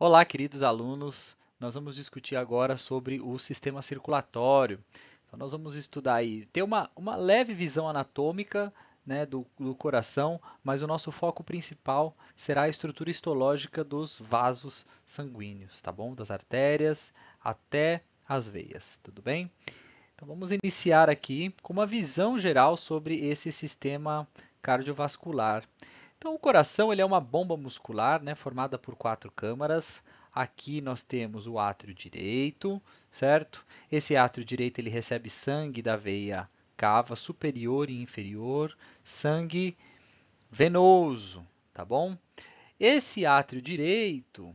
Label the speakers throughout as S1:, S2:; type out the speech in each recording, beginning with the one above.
S1: Olá, queridos alunos. Nós vamos discutir agora sobre o sistema circulatório. Então, nós vamos estudar aí, ter uma leve visão anatômica, né, do coração, mas o nosso foco principal será a estrutura histológica dos vasos sanguíneos, tá bom? Das artérias até as veias, tudo bem? Então, vamos iniciar aqui com uma visão geral sobre esse sistema cardiovascular. Então, o coração ele é uma bomba muscular, né, formada por quatro câmaras. Aqui nós temos o átrio direito, certo? Esse átrio direito ele recebe sangue da veia cava superior e inferior, sangue venoso, tá bom? Esse átrio direito,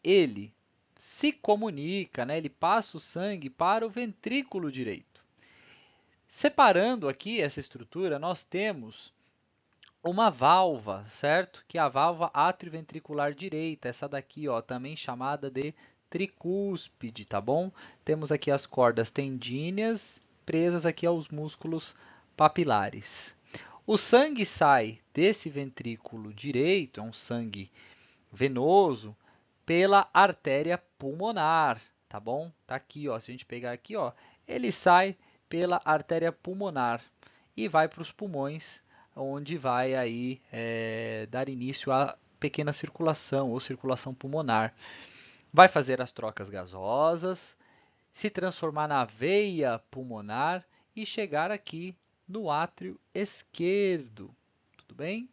S1: ele se comunica, né? Ele passa o sangue para o ventrículo direito. Separando aqui essa estrutura, nós temos uma válvula, certo? Que é a válvula atrioventricular direita, essa daqui, ó, também chamada de tricúspide, tá bom? Temos aqui as cordas tendíneas presas aqui aos músculos papilares. O sangue sai desse ventrículo direito, é um sangue venoso, pela artéria pulmonar, tá bom? Tá aqui, ó, se a gente pegar aqui, ó, ele sai pela artéria pulmonar e vai para os pulmões, onde vai aí dar início à pequena circulação ou circulação pulmonar. Vai fazer as trocas gasosas, se transformar na veia pulmonar e chegar aqui no átrio esquerdo. Tudo bem?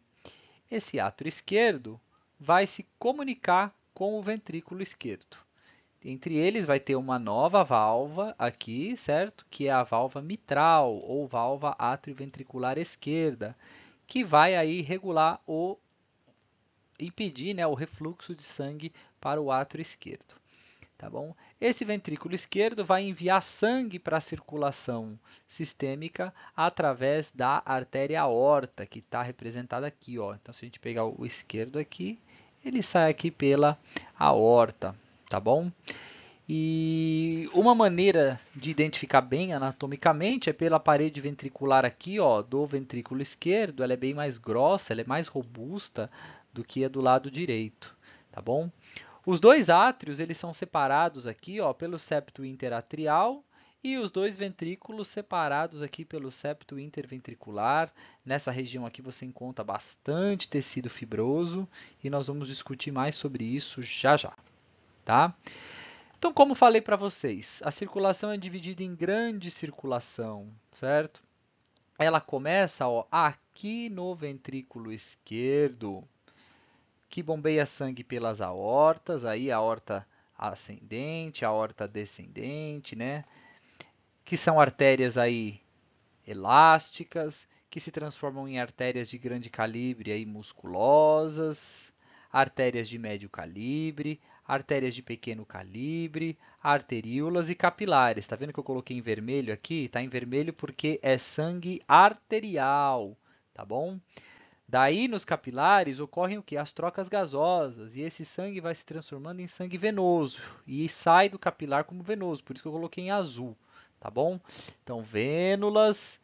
S1: Esse átrio esquerdo vai se comunicar com o ventrículo esquerdo. Entre eles vai ter uma nova válvula aqui, certo? Que é a válvula mitral ou válvula atrioventricular esquerda, que vai aí regular o impedir, né, o refluxo de sangue para o átrio esquerdo, tá bom? Esse ventrículo esquerdo vai enviar sangue para a circulação sistêmica através da artéria aorta, que está representada aqui, ó. Então, se a gente pegar o esquerdo aqui, ele sai aqui pela aorta, tá bom? E uma maneira de identificar bem anatomicamente é pela parede ventricular aqui, ó, do ventrículo esquerdo. Ela é bem mais grossa, ela é mais robusta do que a do lado direito, tá bom? Os dois átrios eles são separados aqui, ó, pelo septo interatrial e os dois ventrículos separados aqui pelo septo interventricular. Nessa região aqui você encontra bastante tecido fibroso e nós vamos discutir mais sobre isso já já, tá? Então, como falei para vocês, a circulação é dividida em grande circulação, certo? Ela começa, ó, aqui no ventrículo esquerdo, que bombeia sangue pelas aortas, aí a aorta ascendente, a aorta descendente, né? Que são artérias aí elásticas, que se transformam em artérias de grande calibre aí musculosas, artérias de médio calibre, artérias de pequeno calibre, arteríolas e capilares. Está vendo que eu coloquei em vermelho aqui? Está em vermelho porque é sangue arterial, tá bom? Daí, nos capilares, ocorrem o que? As trocas gasosas, e esse sangue vai se transformando em sangue venoso, e sai do capilar como venoso, por isso que eu coloquei em azul, tá bom? Então, vênulas,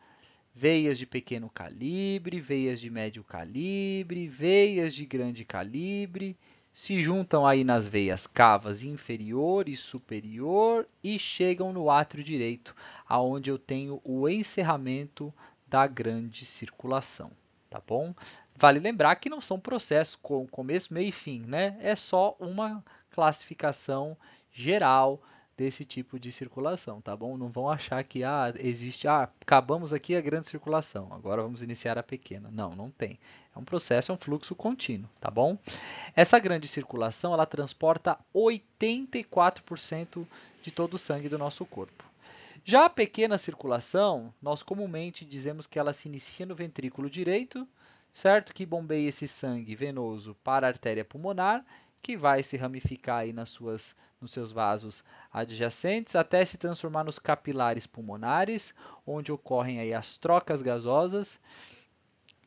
S1: veias de pequeno calibre, veias de médio calibre, veias de grande calibre, se juntam aí nas veias cavas inferior e superior e chegam no átrio direito, aonde eu tenho o encerramento da grande circulação, tá bom? Vale lembrar que não são processos com começo, meio e fim, né? É só uma classificação geral desse tipo de circulação, tá bom? Não vão achar que existe, acabamos aqui a grande circulação, agora vamos iniciar a pequena. Não, não tem. É um processo, é um fluxo contínuo, tá bom? Essa grande circulação, ela transporta 84% de todo o sangue do nosso corpo. Já a pequena circulação, nós comumente dizemos que ela se inicia no ventrículo direito, certo? Que bombeia esse sangue venoso para a artéria pulmonar, que vai se ramificar aí nos seus vasos adjacentes até se transformar nos capilares pulmonares, onde ocorrem aí as trocas gasosas.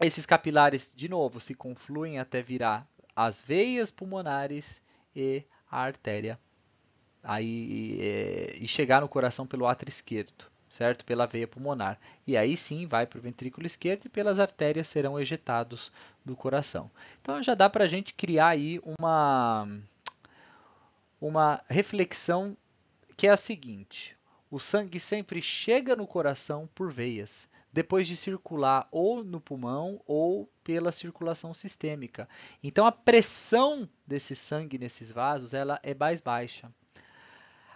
S1: Esses capilares, de novo, se confluem até virar as veias pulmonares e a artéria aí e chegar no coração pelo átrio esquerdo, certo? Pela veia pulmonar. E aí sim vai para o ventrículo esquerdo e pelas artérias serão ejetados do coração. Então já dá para a gente criar aí uma reflexão que é a seguinte: o sangue sempre chega no coração por veias, depois de circular ou no pulmão ou pela circulação sistêmica. Então a pressão desse sangue nesses vasos ela é mais baixa.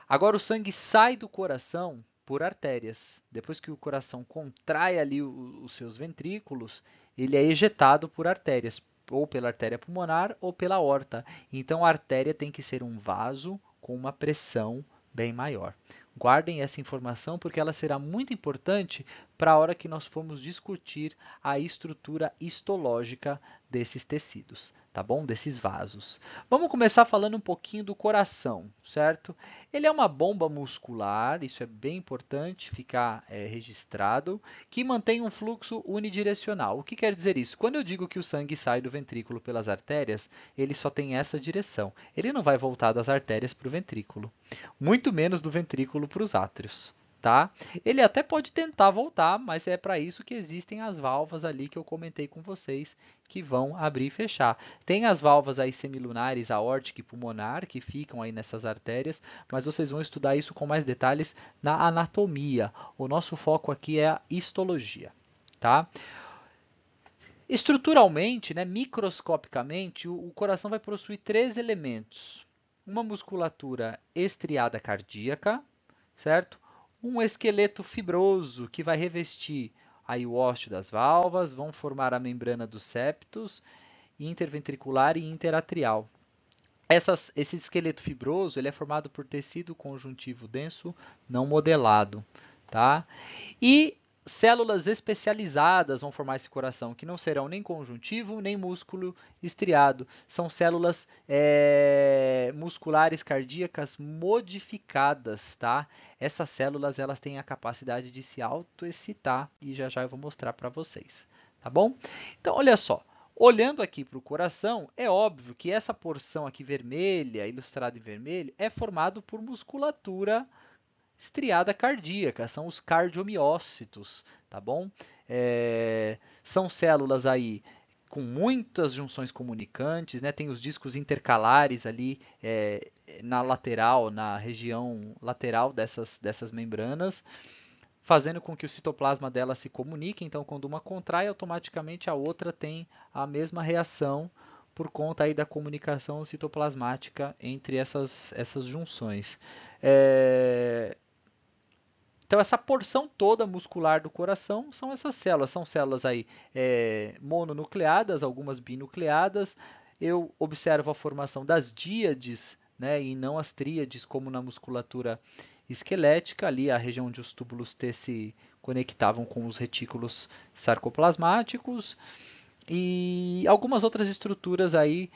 S1: Agora o sangue sai do coração por artérias. Depois que o coração contrai ali os seus ventrículos, ele é ejetado por artérias, ou pela artéria pulmonar ou pela aorta. Então a artéria tem que ser um vaso com uma pressão bem maior. Guardem essa informação porque ela será muito importante para a hora que nós formos discutir a estrutura histológica desses tecidos, tá bom? Desses vasos. Vamos começar falando um pouquinho do coração, certo? Ele é uma bomba muscular, isso é bem importante ficar registrado, que mantém um fluxo unidirecional. O que quer dizer isso? Quando eu digo que o sangue sai do ventrículo pelas artérias, ele só tem essa direção. Ele não vai voltar das artérias para o ventrículo, muito menos do ventrículo para os átrios. Tá? Ele até pode tentar voltar, mas é para isso que existem as válvulas ali que eu comentei com vocês, que vão abrir e fechar. Tem as válvulas aí semilunares, aórtica e pulmonar, que ficam aí nessas artérias, mas vocês vão estudar isso com mais detalhes na anatomia. O nosso foco aqui é a histologia. Tá? Estruturalmente, né, microscopicamente, o coração vai possuir três elementos. Uma musculatura estriada cardíaca, certo? Um esqueleto fibroso que vai revestir aí o ósseo das válvulas, vão formar a membrana dos septos, interventricular e interatrial. Esse esqueleto fibroso ele é formado por tecido conjuntivo denso não modelado. Tá? E células especializadas vão formar esse coração, que não serão nem conjuntivo, nem músculo estriado. São células musculares cardíacas modificadas, tá? Essas células elas têm a capacidade de se autoexcitar e já já eu vou mostrar para vocês, tá bom? Então, olha só. Olhando aqui para o coração, é óbvio que essa porção aqui vermelha, ilustrada em vermelho, é formado por musculatura estriada cardíaca, são os cardiomiócitos, tá bom? São células aí com muitas junções comunicantes, né? Tem os discos intercalares ali na lateral, na região lateral dessas membranas, fazendo com que o citoplasma dela se comunique. Então, quando uma contrai, automaticamente a outra tem a mesma reação por conta aí da comunicação citoplasmática entre essas junções. Então, essa porção toda muscular do coração são essas células. São células aí mononucleadas, algumas binucleadas. Eu observo a formação das díades, né, e não as tríades, como na musculatura esquelética, ali a região onde os túbulos T se conectavam com os retículos sarcoplasmáticos. E algumas outras estruturas aí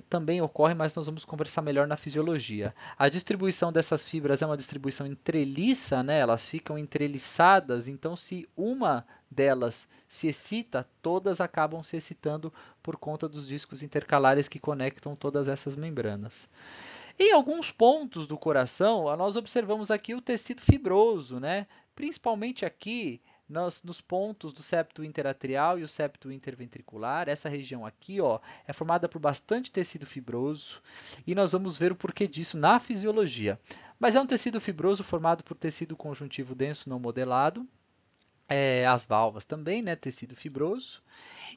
S1: também ocorrem, mas nós vamos conversar melhor na fisiologia. A distribuição dessas fibras é uma distribuição entreliça, né? Elas ficam entreliçadas, então se uma delas se excita, todas acabam se excitando por conta dos discos intercalares que conectam todas essas membranas. Em alguns pontos do coração, nós observamos aqui o tecido fibroso, né? Principalmente aqui nos pontos do septo interatrial e o septo interventricular. Essa região aqui ó, é formada por bastante tecido fibroso e nós vamos ver o porquê disso na fisiologia. Mas é um tecido fibroso formado por tecido conjuntivo denso não modelado, as válvulas também, né? Tecido fibroso,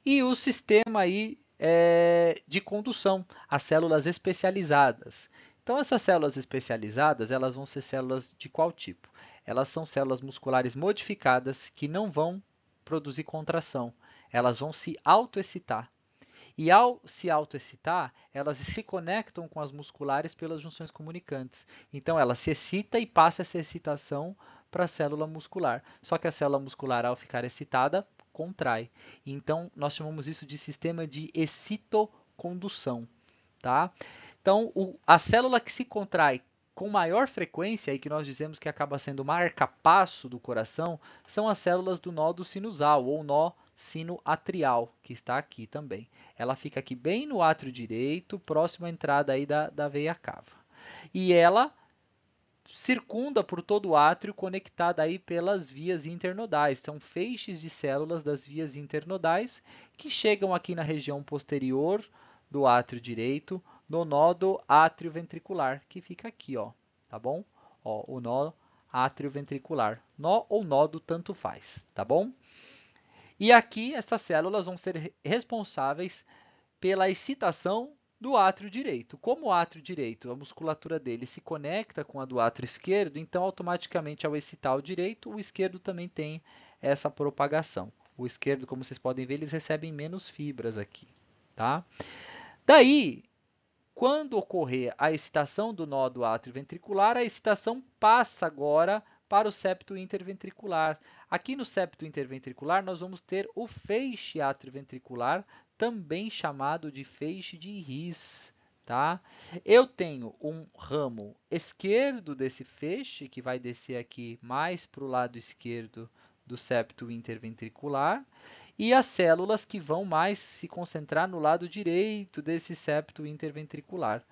S1: e o sistema aí de condução, as células especializadas. Então, essas células especializadas, elas vão ser células de qual tipo? Elas são células musculares modificadas que não vão produzir contração, elas vão se autoexcitar. E ao se autoexcitar, elas se conectam com as musculares pelas junções comunicantes. Então, ela se excita e passa essa excitação para a célula muscular. Só que a célula muscular, ao ficar excitada, contrai. Então, nós chamamos isso de sistema de excitocondução. Tá? Então, a célula que se contrai com maior frequência e que nós dizemos que acaba sendo o marca-passo do coração são as células do nódo sinusal ou nó sinoatrial, que está aqui também. Ela fica aqui bem no átrio direito, próximo à entrada aí da veia cava. E ela circunda por todo o átrio, conectada aí pelas vias internodais. São feixes de células das vias internodais que chegam aqui na região posterior do átrio direito, no nódo atrioventricular, que fica aqui, ó, tá bom? Ó, o nó atrioventricular. Nó ou nódo, tanto faz, tá bom? E aqui essas células vão ser responsáveis pela excitação do átrio direito. Como o átrio direito, a musculatura dele se conecta com a do átrio esquerdo, então automaticamente ao excitar o direito, o esquerdo também tem essa propagação. O esquerdo, como vocês podem ver, eles recebem menos fibras aqui, tá? Daí, quando ocorrer a excitação do nó do átrio ventricular, a excitação passa agora para o septo interventricular. Aqui no septo interventricular, nós vamos ter o feixe atrioventricular, também chamado de feixe de His. Tá? Eu tenho um ramo esquerdo desse feixe, que vai descer aqui mais para o lado esquerdo do septo interventricular, e as células que vão mais se concentrar no lado direito desse septo interventricular.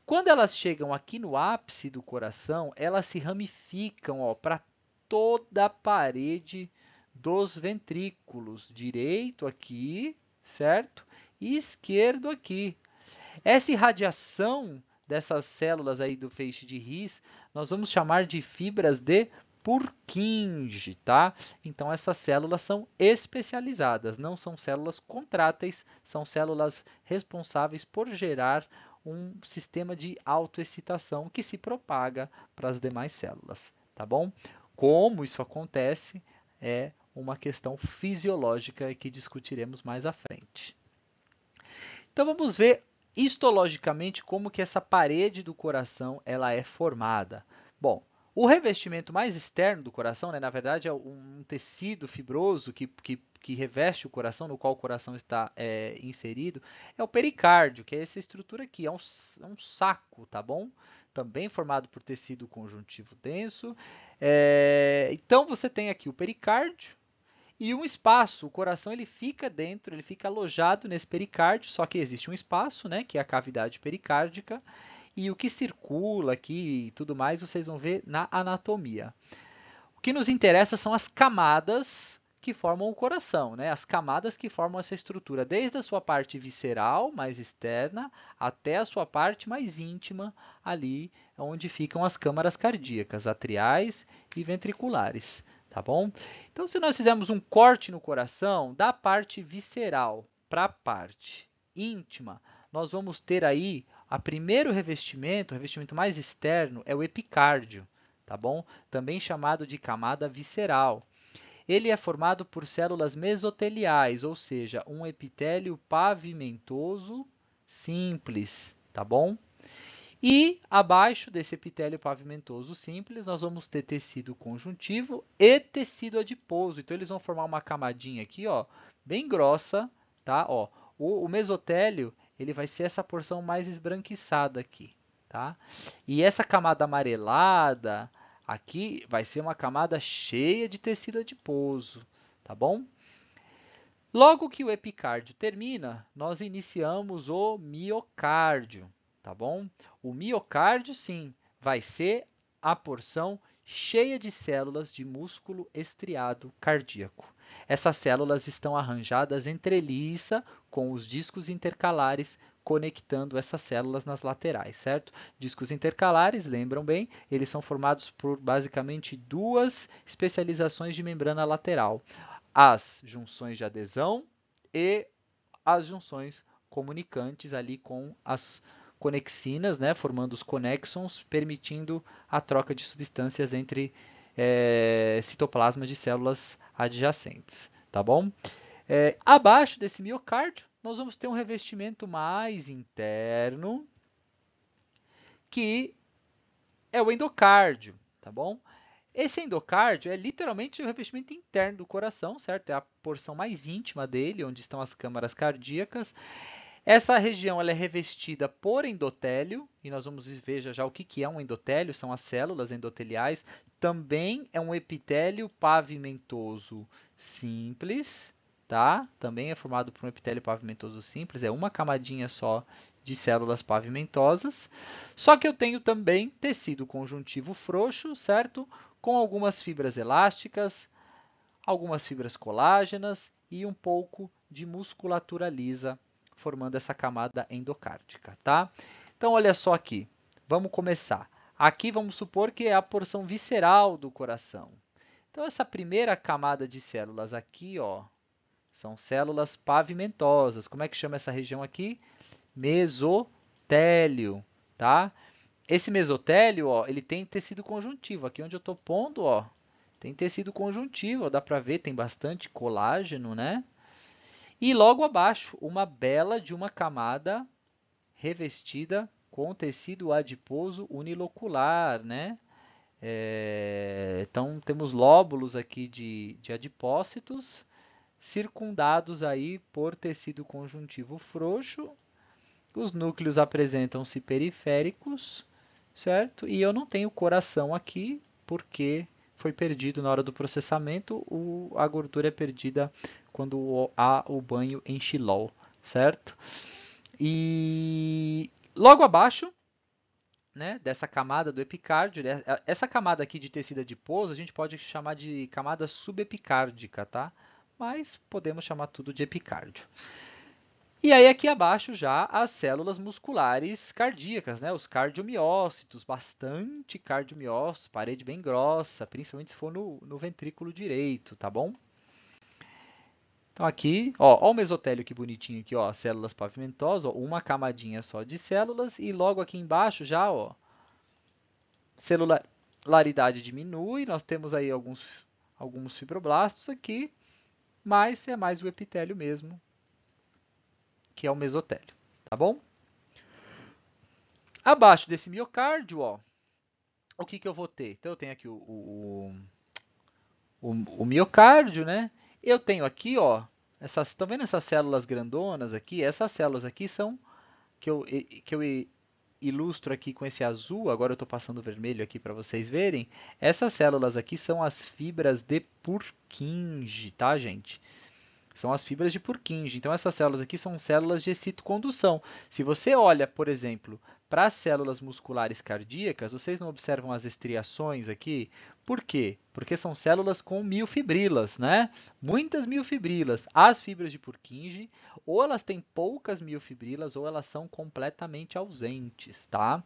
S1: Quando elas chegam aqui no ápice do coração, elas se ramificam para toda a parede dos ventrículos, direito aqui, certo? E esquerdo aqui. Essa irradiação dessas células aí do feixe de His, nós vamos chamar de fibras de Purkinje, tá? Então, essas células são especializadas, não são células contráteis, são células responsáveis por gerar um sistema de autoexcitação que se propaga para as demais células, tá bom? Como isso acontece é uma questão fisiológica que discutiremos mais à frente. Então, vamos ver histologicamente como que essa parede do coração ela é formada. Bom, o revestimento mais externo do coração, né, na verdade, é um tecido fibroso que reveste o coração, no qual o coração está inserido, é o pericárdio, que é essa estrutura aqui, é um saco, tá bom? Também formado por tecido conjuntivo denso. Então, você tem aqui o pericárdio, e um espaço, o coração ele fica dentro, ele fica alojado nesse pericárdio, só que existe um espaço, né, que é a cavidade pericárdica, e o que circula aqui e tudo mais, vocês vão ver na anatomia. O que nos interessa são as camadas que formam o coração, né? As camadas que formam essa estrutura, desde a sua parte visceral, mais externa, até a sua parte mais íntima, ali onde ficam as câmaras cardíacas, atriais e ventriculares. Tá bom? Então, se nós fizermos um corte no coração, da parte visceral para a parte íntima, nós vamos ter aí o revestimento mais externo é o epicárdio, tá bom? Também chamado de camada visceral. Ele é formado por células mesoteliais, ou seja, um epitélio pavimentoso simples, tá bom? E abaixo desse epitélio pavimentoso simples, nós vamos ter tecido conjuntivo e tecido adiposo. Então, eles vão formar uma camadinha aqui, ó, bem grossa, tá? Ó, o mesotélio ele vai ser essa porção mais esbranquiçada aqui, tá? E essa camada amarelada aqui vai ser uma camada cheia de tecido adiposo, tá bom? Logo que o epicárdio termina, nós iniciamos o miocárdio, tá bom? O miocárdio, sim, vai ser a porção cheia de células de músculo estriado cardíaco. Essas células estão arranjadas entreliça com os discos intercalares conectando essas células nas laterais, certo? Discos intercalares, lembram bem, eles são formados por basicamente duas especializações de membrana lateral. As junções de adesão e as junções comunicantes ali com as conexinas, né, formando os connexons, permitindo a troca de substâncias entre citoplasmas de células adjacentes, tá bom? Abaixo desse miocárdio, nós vamos ter um revestimento mais interno, que é o endocárdio, tá bom? Esse endocárdio é literalmente o revestimento interno do coração, certo? É a porção mais íntima dele, onde estão as câmaras cardíacas. Essa região ela é revestida por endotélio, e nós vamos ver já o que é um endotélio, são as células endoteliais. Também é um epitélio pavimentoso simples, tá? Também é formado por um epitélio pavimentoso simples, é uma camadinha só de células pavimentosas. Só que eu tenho também tecido conjuntivo frouxo, certo? Com algumas fibras elásticas, algumas fibras colágenas e um pouco de musculatura lisa formando essa camada endocárdica, tá? Então, olha só aqui. Vamos começar. Aqui vamos supor que é a porção visceral do coração. Então, essa primeira camada de células aqui, ó, são células pavimentosas. Como é que chama essa região aqui? Mesotélio, tá? Esse mesotélio, ó, ele tem tecido conjuntivo. Aqui onde eu estou pondo, ó, tem tecido conjuntivo. Ó, dá para ver, tem bastante colágeno, né? E logo abaixo, uma bela de uma camada revestida com tecido adiposo unilocular, né? Então, temos lóbulos aqui de adipócitos circundados aí por tecido conjuntivo frouxo. Os núcleos apresentam-se periféricos, certo? E eu não tenho coração aqui, porque foi perdido na hora do processamento, a gordura é perdida quando há o banho em xilol, certo? E logo abaixo, né, dessa camada do epicárdio, essa camada aqui de tecido adiposo, a gente pode chamar de camada subepicárdica, tá? Mas podemos chamar tudo de epicárdio. E aí aqui abaixo já as células musculares cardíacas, né? Os cardiomiócitos, bastante cardiomiócitos, parede bem grossa, principalmente se for no ventrículo direito, tá bom? Então aqui, ó o mesotélio que bonitinho aqui, ó, células pavimentosas, ó, uma camadinha só de células e logo aqui embaixo já, ó, celularidade diminui, nós temos aí alguns fibroblastos aqui, mas é mais o epitélio mesmo, que é o mesotélio, tá bom? Abaixo desse miocárdio, ó, o que eu vou ter? Então, eu tenho aqui o miocárdio, né? Eu tenho aqui, ó, estão vendo essas células grandonas aqui? Essas células aqui são, que eu ilustro aqui com esse azul, agora eu estou passando vermelho aqui para vocês verem. Essas células aqui são as fibras de Purkinje, tá, gente? São as fibras de Purkinje. Então, essas células aqui são células de citocondução. Se você olha, por exemplo, para as células musculares cardíacas, vocês não observam as estriações aqui? Por quê? Porque são células com miofibrilas, né? Muitas miofibrilas. As fibras de Purkinje, ou elas têm poucas miofibrilas, ou elas são completamente ausentes, tá?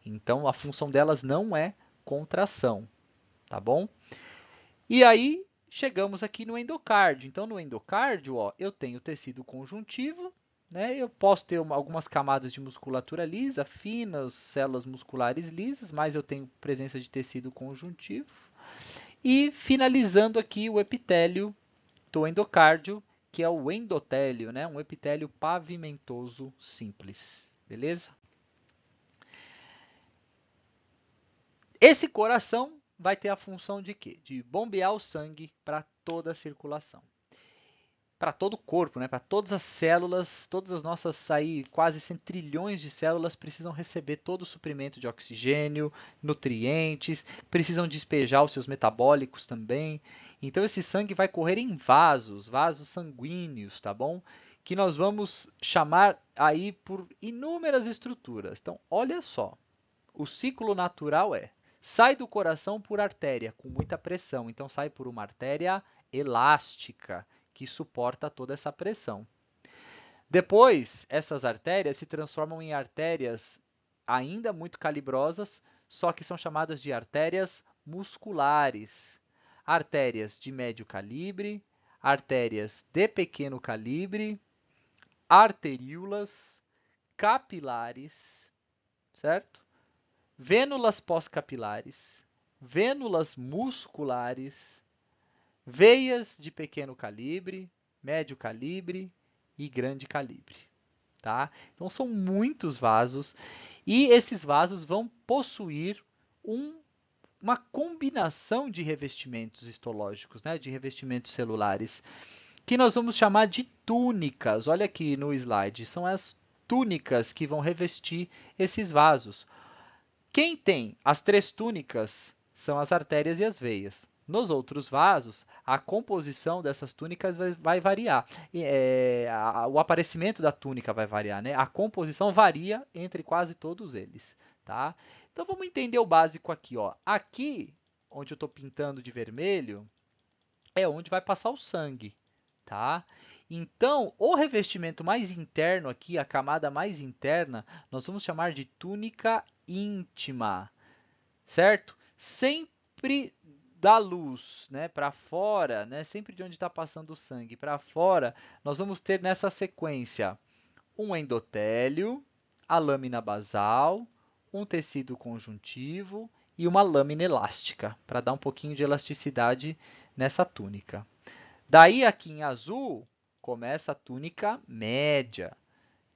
S1: Então, a função delas não é contração, tá bom? E aí, chegamos aqui no endocárdio. Então, no endocárdio, ó, eu tenho tecido conjuntivo, né? Eu posso ter algumas camadas de musculatura lisa, finas, células musculares lisas, mas eu tenho presença de tecido conjuntivo. E finalizando aqui o epitélio do endocárdio, que é o endotélio, né? Um epitélio pavimentoso simples, beleza? Esse coração vai ter a função de quê? De bombear o sangue para toda a circulação. Para todo o corpo, né? Para todas as células, todas as nossas aí quase 100 trilhões de células precisam receber todo o suprimento de oxigênio, nutrientes, precisam despejar os seus metabólicos também. Então esse sangue vai correr em vasos sanguíneos, tá bom? Que nós vamos chamar aí por inúmeras estruturas. Então, olha só, o ciclo natural sai do coração por artéria, com muita pressão. Então, sai por uma artéria elástica, que suporta toda essa pressão. Depois, essas artérias se transformam em artérias ainda muito calibrosas, só que são chamadas de artérias musculares. Artérias de médio calibre, artérias de pequeno calibre, arteríolas, capilares, certo? Vênulas pós-capilares, vênulas musculares, veias de pequeno calibre, médio calibre e grande calibre, tá? Então são muitos vasos e esses vasos vão possuir uma combinação de revestimentos histológicos, né, de revestimentos celulares, que nós vamos chamar de túnicas. Olha aqui no slide, são as túnicas que vão revestir esses vasos. Quem tem as três túnicas são as artérias e as veias. Nos outros vasos, a composição dessas túnicas vai variar. O aparecimento da túnica vai variar, né? A composição varia entre quase todos eles, tá? Então, vamos entender o básico aqui, ó. Aqui, onde eu estou pintando de vermelho, é onde vai passar o sangue, tá? Então, o revestimento mais interno aqui, a camada mais interna, nós vamos chamar de túnica íntima, certo? Sempre da luz, né, para fora, né, sempre de onde está passando o sangue para fora, nós vamos ter nessa sequência um endotélio, a lâmina basal, um tecido conjuntivo e uma lâmina elástica, para dar um pouquinho de elasticidade nessa túnica. Daí, aqui em azul, começa a túnica média.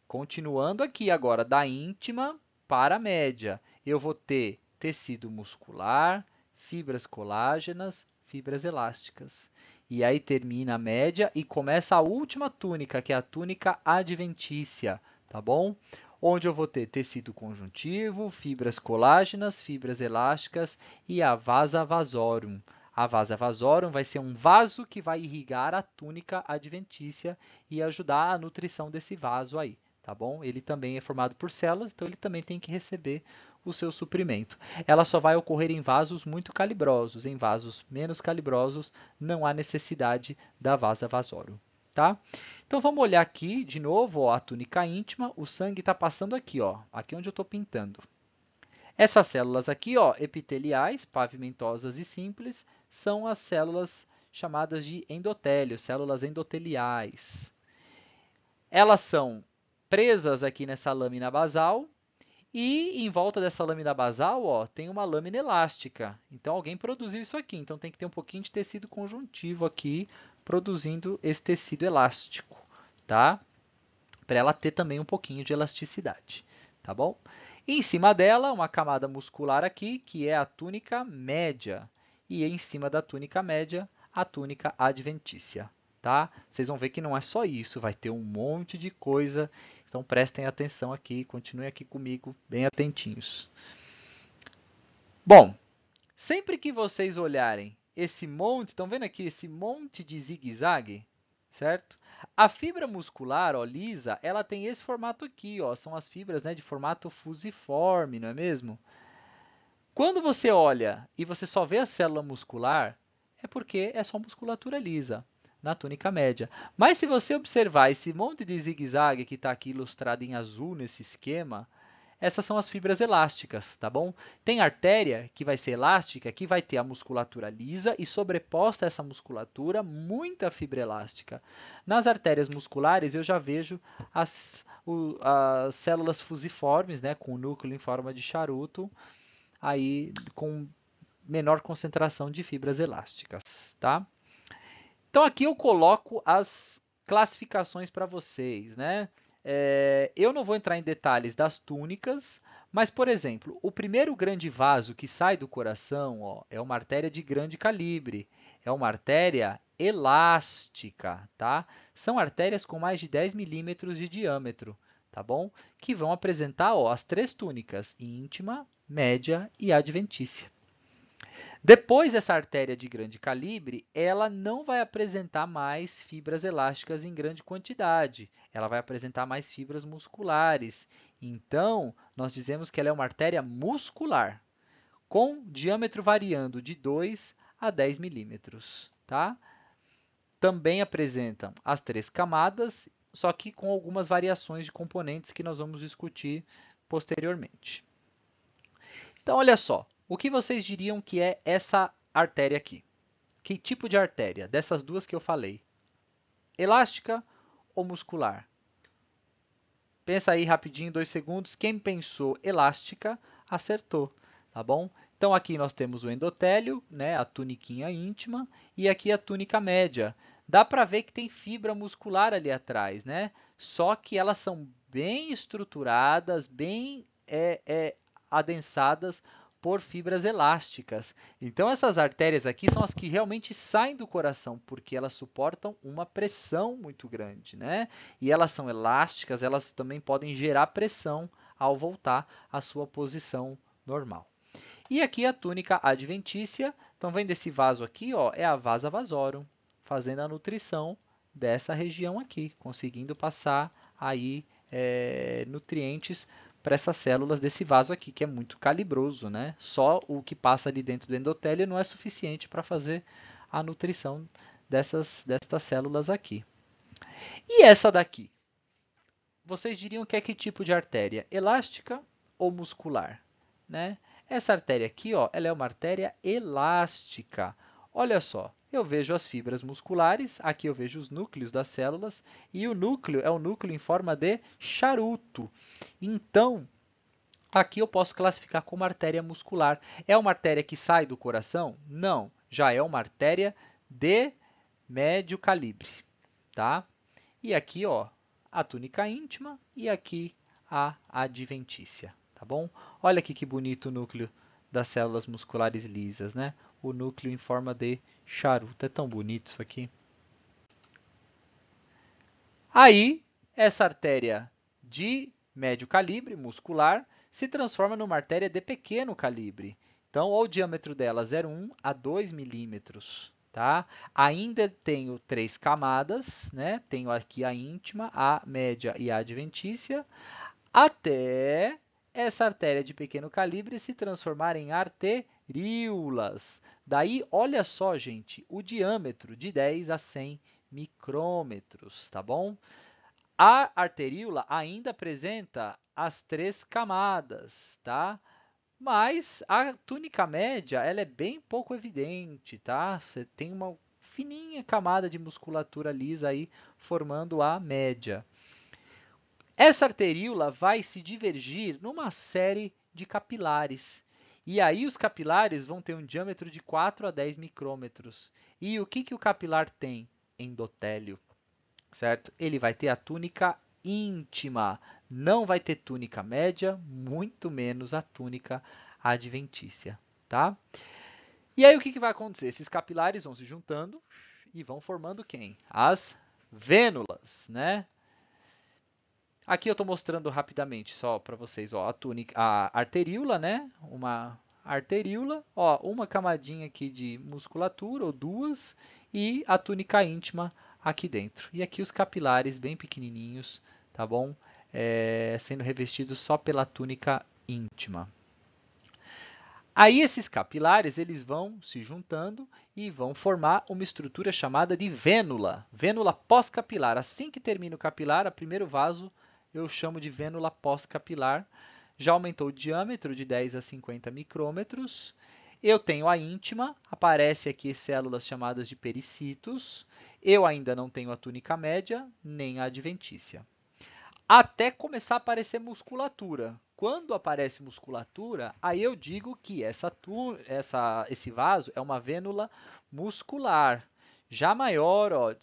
S1: Continuando aqui agora, da íntima para a média, eu vou ter tecido muscular, fibras colágenas, fibras elásticas. E aí termina a média e começa a última túnica, que é a túnica adventícia, tá bom? Onde eu vou ter tecido conjuntivo, fibras colágenas, fibras elásticas e a vasa vasorum. A vasa vasorum vai ser um vaso que vai irrigar a túnica adventícia e ajudar a nutrição desse vaso aí, tá bom? Ele também é formado por células, então ele também tem que receber o seu suprimento. Ela só vai ocorrer em vasos muito calibrosos. Em vasos menos calibrosos, não há necessidade da vasa vasorum, tá? Então vamos olhar aqui de novo, ó, a túnica íntima. O sangue está passando aqui, ó, aqui onde eu estou pintando. Essas células aqui, ó, epiteliais, pavimentosas e simples, são as células chamadas de endotélio, células endoteliais. Elas são presas aqui nessa lâmina basal e em volta dessa lâmina basal, ó, tem uma lâmina elástica. Então, alguém produziu isso aqui. Então, tem que ter um pouquinho de tecido conjuntivo aqui, produzindo esse tecido elástico, tá? Para ela ter também um pouquinho de elasticidade, tá bom? E em cima dela, uma camada muscular aqui, que é a túnica média. E em cima da túnica média, a túnica adventícia, tá? Vocês vão ver que não é só isso, vai ter um monte de coisa. Então, prestem atenção aqui, continuem aqui comigo, bem atentinhos. Bom, sempre que vocês olharem esse monte, estão vendo aqui esse monte de zigue-zague, certo? A fibra muscular, ó, lisa, ela tem esse formato aqui, ó, são as fibras, né, de formato fusiforme, não é mesmo? Quando você olha e você só vê a célula muscular, é porque é só musculatura lisa na túnica média. Mas se você observar esse monte de zigue-zague que está aqui ilustrado em azul nesse esquema, essas são as fibras elásticas, tá bom? Tem artéria que vai ser elástica, que vai ter a musculatura lisa e sobreposta a essa musculatura, muita fibra elástica. Nas artérias musculares, eu já vejo as células fusiformes, né, com o núcleo em forma de charuto, aí com menor concentração de fibras elásticas, tá? Então, aqui eu coloco as classificações para vocês, né? Eu não vou entrar em detalhes das túnicas, mas, por exemplo, o primeiro grande vaso que sai do coração, ó, é uma artéria de grande calibre, é uma artéria elástica, tá? São artérias com mais de 10 milímetros de diâmetro, tá bom? Que vão apresentar, ó, as três túnicas, íntima, média e adventícia. Depois dessa artéria de grande calibre, ela não vai apresentar mais fibras elásticas em grande quantidade, ela vai apresentar mais fibras musculares. Então, nós dizemos que ela é uma artéria muscular, com diâmetro variando de 2 a 10 milímetros. Tá? Também apresentam as três camadas, só que com algumas variações de componentes que nós vamos discutir posteriormente. Então, olha só, o que vocês diriam que é essa artéria aqui? Que tipo de artéria? Dessas duas que eu falei. Elástica ou muscular? Pensa aí rapidinho, 2 segundos. Quem pensou elástica, acertou, tá bom? Então, aqui nós temos o endotélio, né, a tuniquinha íntima, e aqui a túnica média. Dá para ver que tem fibra muscular ali atrás, né? Só que elas são bem estruturadas, bem adensadas por fibras elásticas. Então, essas artérias aqui são as que realmente saem do coração, porque elas suportam uma pressão muito grande, né? E elas são elásticas, elas também podem gerar pressão ao voltar à sua posição normal. E aqui a túnica adventícia, então vendo esse vaso aqui, ó, é a vasa vasorum, fazendo a nutrição dessa região aqui, conseguindo passar aí nutrientes para essas células desse vaso aqui, que é muito calibroso, né? Só o que passa ali dentro do endotélio não é suficiente para fazer a nutrição destas células aqui. E essa daqui? Vocês diriam que é que tipo de artéria? Elástica ou muscular? Né? Essa artéria aqui, ó, ela é uma artéria elástica. Olha só, eu vejo as fibras musculares, aqui eu vejo os núcleos das células, e o núcleo é um núcleo em forma de charuto. Então, aqui eu posso classificar como artéria muscular. É uma artéria que sai do coração? Não, já é uma artéria de médio calibre, tá? E aqui, ó, a túnica íntima e aqui a adventícia, tá bom? Olha aqui que bonito o núcleo das células musculares lisas, né? O núcleo em forma de charuto. É tão bonito isso aqui. Aí, essa artéria de médio calibre muscular se transforma numa artéria de pequeno calibre. Então, ó, o diâmetro dela 0,1 a 2 milímetros. Tá? Ainda tenho 3 camadas, né? Tenho aqui a íntima, a média e a adventícia, até essa artéria de pequeno calibre se transformar em arteríolas. Daí, olha só, gente, o diâmetro de 10 a 100 micrômetros, tá bom? A arteríola ainda apresenta as 3 camadas, tá? Mas a túnica média, ela é bem pouco evidente, tá? Você tem uma fininha camada de musculatura lisa aí formando a média. Essa arteríola vai se divergir numa série de capilares. E aí os capilares vão ter um diâmetro de 4 a 10 micrômetros. E o que o capilar tem? Endotélio, certo? Ele vai ter a túnica íntima, não vai ter túnica média, muito menos a túnica adventícia, tá? E aí o que vai acontecer? Esses capilares vão se juntando e vão formando quem? As vênulas, né? Aqui eu estou mostrando rapidamente só para vocês, ó, a arteríola, né? Uma arteríola, ó, uma camadinha aqui de musculatura ou duas e a túnica íntima aqui dentro. E aqui os capilares bem pequenininhos, tá bom? Sendo revestidos só pela túnica íntima. Aí esses capilares eles vão se juntando e vão formar uma estrutura chamada de vênula, vênula pós-capilar. Assim que termina o capilar, o primeiro vaso eu chamo de vênula pós-capilar. Já aumentou o diâmetro de 10 a 50 micrômetros. Eu tenho a íntima, aparece aqui células chamadas de pericitos. Eu ainda não tenho a túnica média, nem a adventícia. Até começar a aparecer musculatura. Quando aparece musculatura, aí eu digo que esse vaso é uma vênula muscular. Já maior, ó,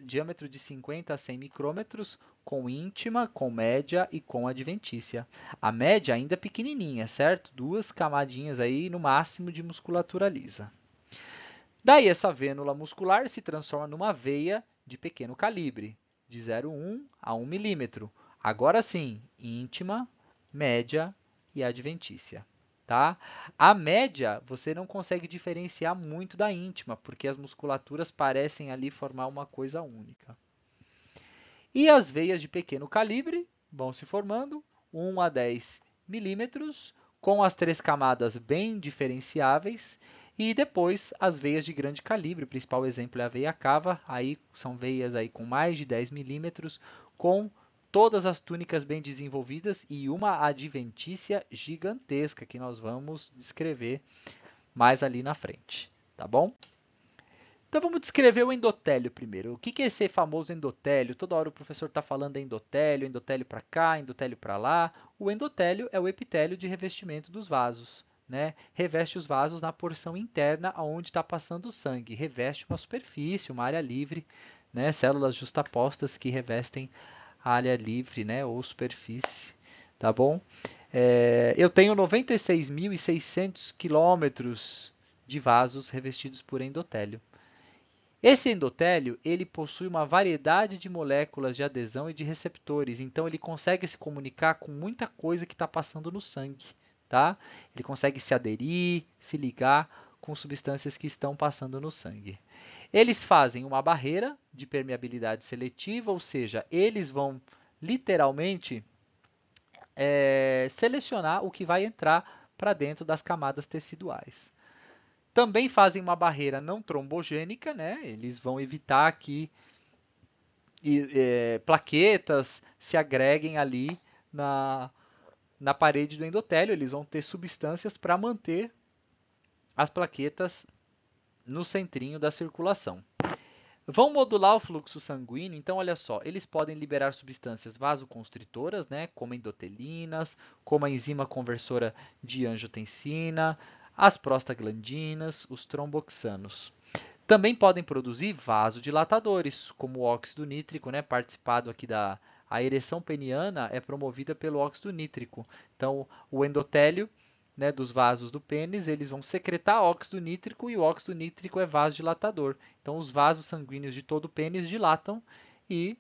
S1: diâmetro de 50 a 100 micrômetros, com íntima, com média e com adventícia. A média ainda é pequenininha, certo? Duas camadinhas aí no máximo de musculatura lisa. Daí essa vênula muscular se transforma numa veia de pequeno calibre, de 0,1 a 1 milímetro. Agora sim, íntima, média e adventícia. Tá? A média você não consegue diferenciar muito da íntima, porque as musculaturas parecem ali formar uma coisa única. E as veias de pequeno calibre vão se formando, 1 a 10 milímetros, com as 3 camadas bem diferenciáveis, e depois as veias de grande calibre. O principal exemplo é a veia cava, aí são veias aí com mais de 10 milímetros, com todas as túnicas bem desenvolvidas e uma adventícia gigantesca, que nós vamos descrever mais ali na frente, tá bom? Então vamos descrever o endotélio primeiro. O que é esse famoso endotélio? Toda hora o professor está falando endotélio para cá, endotélio para lá. O endotélio é o epitélio de revestimento dos vasos, né? Reveste os vasos na porção interna onde está passando o sangue. Reveste uma superfície, uma área livre, né? Células justapostas que revestem a área livre, né? Ou superfície, tá bom? Eu tenho 96.600 quilômetros de vasos revestidos por endotélio. Esse endotélio ele possui uma variedade de moléculas de adesão e de receptores, então ele consegue se comunicar com muita coisa que está passando no sangue. Tá? Ele consegue se aderir, se ligar com substâncias que estão passando no sangue. Eles fazem uma barreira de permeabilidade seletiva, ou seja, eles vão literalmente selecionar o que vai entrar para dentro das camadas teciduais. Também fazem uma barreira não trombogênica, né? Eles vão evitar que plaquetas se agreguem ali na parede do endotélio. Eles vão ter substâncias para manter as plaquetas no centrinho da circulação. Vão modular o fluxo sanguíneo, então olha só, eles podem liberar substâncias vasoconstritoras, né, como endotelinas, como a enzima conversora de angiotensina, as prostaglandinas, os tromboxanos. Também podem produzir vasodilatadores, como o óxido nítrico, né, participado aqui a ereção peniana é promovida pelo óxido nítrico. Então, o endotélio, né, dos vasos do pênis, eles vão secretar óxido nítrico e o óxido nítrico é vasodilatador. Então, os vasos sanguíneos de todo o pênis dilatam e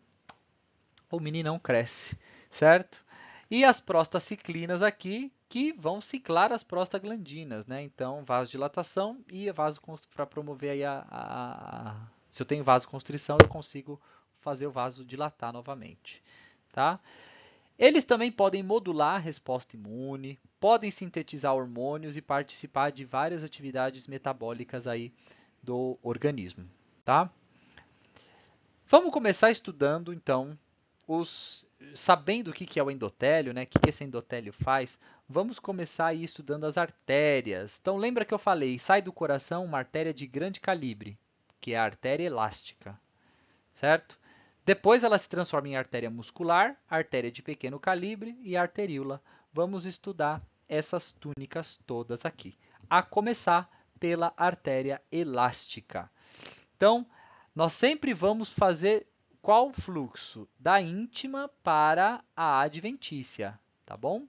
S1: o meninão cresce, certo? E as prostaciclinas aqui, que vão ciclar as prostaglandinas, né? Então, vasodilatação e para promover aí se eu tenho vasoconstrição, eu consigo fazer o vaso dilatar novamente, tá? Eles também podem modular a resposta imune, podem sintetizar hormônios e participar de várias atividades metabólicas aí do organismo, tá? Vamos começar estudando então sabendo o que é o endotélio, né? O que esse endotélio faz, vamos começar aí estudando as artérias. Então lembra que eu falei, sai do coração uma artéria de grande calibre, que é a artéria elástica, certo? Depois ela se transforma em artéria muscular, artéria de pequeno calibre e arteríola. Vamos estudar essas túnicas todas aqui. A começar pela artéria elástica. Então, nós sempre vamos fazer qual fluxo? Da íntima para a adventícia, tá bom?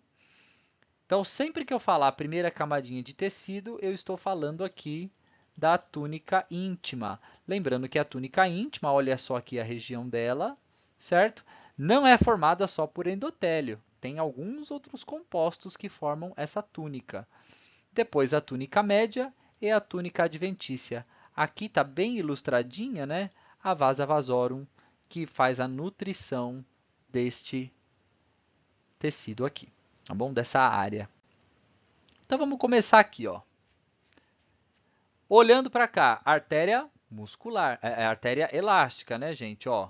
S1: Então, sempre que eu falar a primeira camadinha de tecido, eu estou falando aqui da túnica íntima. Lembrando que a túnica íntima, olha só aqui a região dela, certo? Não é formada só por endotélio. Tem alguns outros compostos que formam essa túnica. Depois a túnica média e a túnica adventícia. Aqui está bem ilustradinha, né? A vasa vasorum, que faz a nutrição deste tecido aqui, tá bom? Dessa área. Então vamos começar aqui, ó. Olhando para cá, artéria muscular, artéria elástica, né, gente? Ó,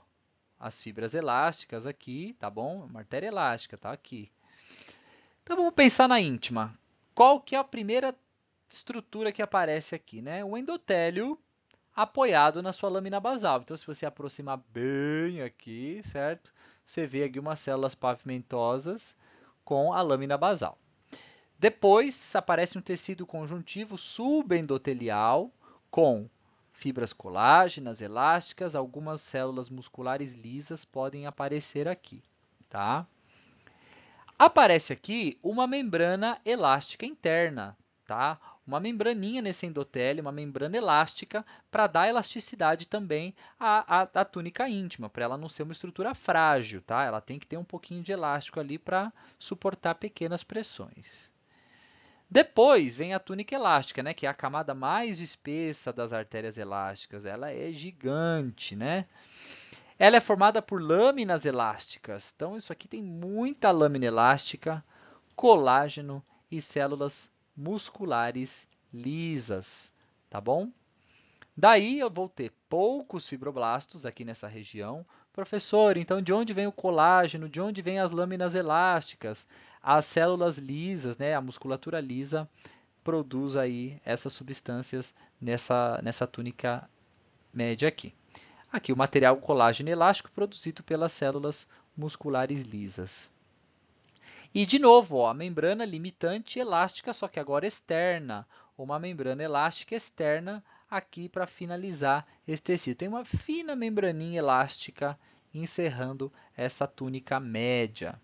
S1: as fibras elásticas aqui, tá bom? Uma artéria elástica, tá aqui. Então vamos pensar na íntima. Qual que é a primeira estrutura que aparece aqui, né? O endotélio apoiado na sua lâmina basal. Então, se você aproximar bem aqui, certo? Você vê aqui umas células pavimentosas com a lâmina basal. Depois aparece um tecido conjuntivo subendotelial com fibras colágenas, elásticas, algumas células musculares lisas podem aparecer aqui, tá? Aparece aqui uma membrana elástica interna, tá? Uma membraninha nesse endotélio, uma membrana elástica, para dar elasticidade também à túnica íntima, para ela não ser uma estrutura frágil, tá? Ela tem que ter um pouquinho de elástico ali para suportar pequenas pressões. Depois vem a túnica elástica, né, que é a camada mais espessa das artérias elásticas. Ela é gigante, né? Ela é formada por lâminas elásticas. Então, isso aqui tem muita lâmina elástica, colágeno e células musculares lisas, tá bom? Daí eu vou ter poucos fibroblastos aqui nessa região. Professor, então de onde vem o colágeno? De onde vem as lâminas elásticas? As células lisas, né, a musculatura lisa, produz aí essas substâncias nessa túnica média aqui. Aqui o material colágeno elástico produzido pelas células musculares lisas. E de novo, ó, a membrana limitante elástica, só que agora externa. Uma membrana elástica externa aqui para finalizar esse tecido. Tem uma fina membraninha elástica encerrando essa túnica média.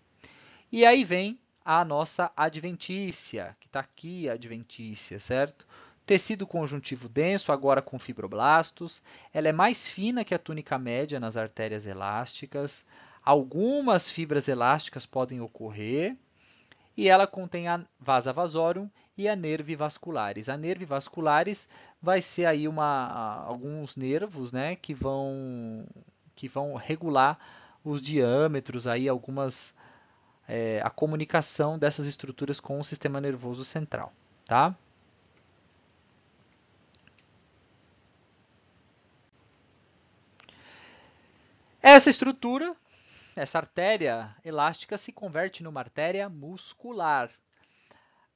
S1: E aí vem a nossa adventícia, que está aqui a adventícia, certo? Tecido conjuntivo denso, agora com fibroblastos. Ela é mais fina que a túnica média nas artérias elásticas. Algumas fibras elásticas podem ocorrer. E ela contém a vasa vasorum e a nervi vasculares. A nervi vasculares vai ser aí alguns nervos, né, que vão regular os diâmetros, aí a comunicação dessas estruturas com o sistema nervoso central, tá? Essa estrutura, essa artéria elástica se converte numa artéria muscular.